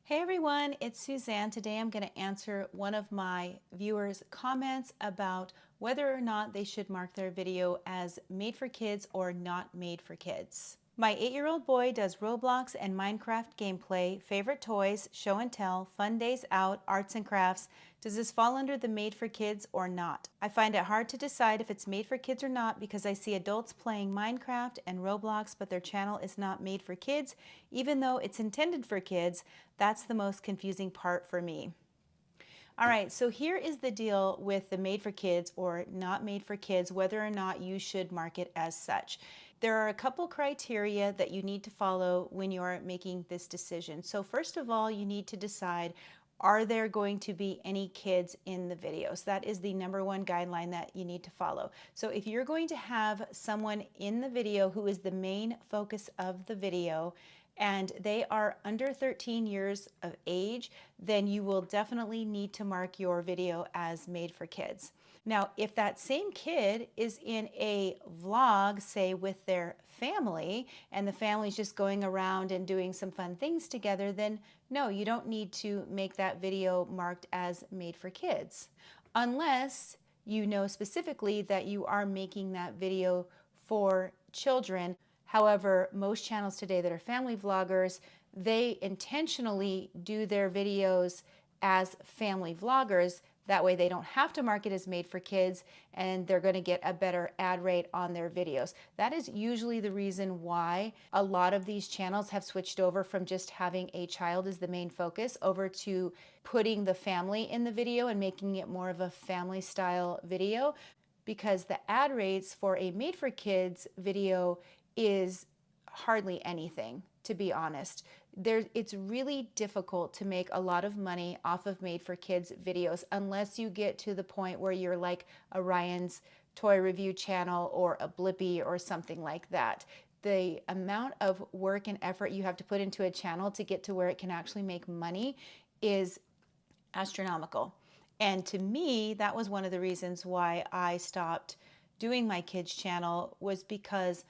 Hey everyone, it's Suzanne. Today I'm going to answer one of my viewers' comments about whether or not they should mark their video as made for kids or not made for kids. My 8-year-old boy does Roblox and Minecraft gameplay, favorite toys, show and tell, fun days out, arts and crafts. Does this fall under the made for kids or not? I find it hard to decide if it's made for kids or not because I see adults playing Minecraft and Roblox, but their channel is not made for kids, even though it's intended for kids. That's the most confusing part for me. All right, so here is the deal with the made for kids or not made for kids, whether or not you should mark it as such. There are a couple criteria that you need to follow when you're making this decision. So first of all, you need to decide, are there going to be any kids in the videos? That is the number one guideline that you need to follow. So if you're going to have someone in the video who is the main focus of the video, and they are under 13 years of age, then you will definitely need to mark your video as made for kids. Now, if that same kid is in a vlog, say with their family, and the family's just going around and doing some fun things together, then no, you don't need to make that video marked as made for kids, unless you know specifically that you are making that video for children. However, most channels today that are family vloggers, they intentionally do their videos as family vloggers. That way they don't have to mark it as made for kids, and they're going to get a better ad rate on their videos. That is usually the reason why a lot of these channels have switched over from just having a child as the main focus over to putting the family in the video and making it more of a family style video, because the ad rates for a made for kids video is hardly anything, to be honest. It's really difficult to make a lot of money off of made for kids videos unless you get to the point where you're like a Ryan's Toy Review channel or a Blippi or something like that. The amount of work and effort you have to put into a channel to get to where it can actually make money is astronomical. And to me, that was one of the reasons why I stopped doing my kids channel, was because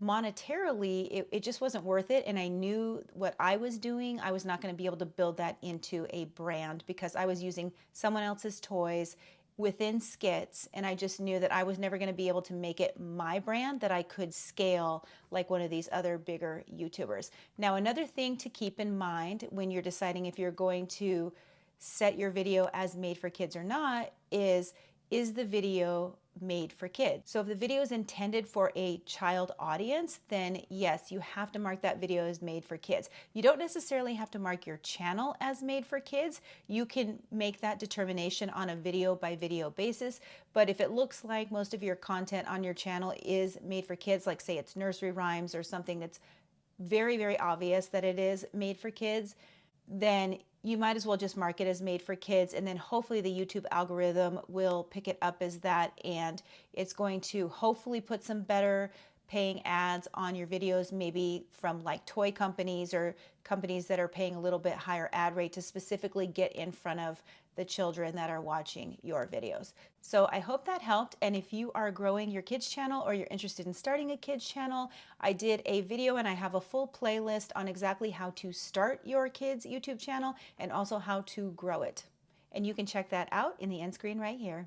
monetarily it just wasn't worth it, and I knew what I was doing, I was not going to be able to build that into a brand because I was using someone else's toys within skits, and I just knew that I was never going to be able to make it my brand that I could scale like one of these other bigger YouTubers. Now, another thing to keep in mind when you're deciding if you're going to set your video as made for kids or not is the video made for kids? So if the video is intended for a child audience, then yes, you have to mark that video as made for kids. You don't necessarily have to mark your channel as made for kids. You can make that determination on a video by video basis. But if it looks like most of your content on your channel is made for kids, like say it's nursery rhymes or something that's very, very obvious that it is made for kids, then you might as well just mark it as made for kids, and then hopefully the YouTube algorithm will pick it up as that, and it's going to hopefully put some better paying ads on your videos, maybe from like toy companies or companies that are paying a little bit higher ad rate to specifically get in front of the children that are watching your videos. So I hope that helped, and if you are growing your kids channel or you're interested in starting a kids channel, I did a video and I have a full playlist on exactly how to start your kids YouTube channel and also how to grow it. And you can check that out in the end screen right here.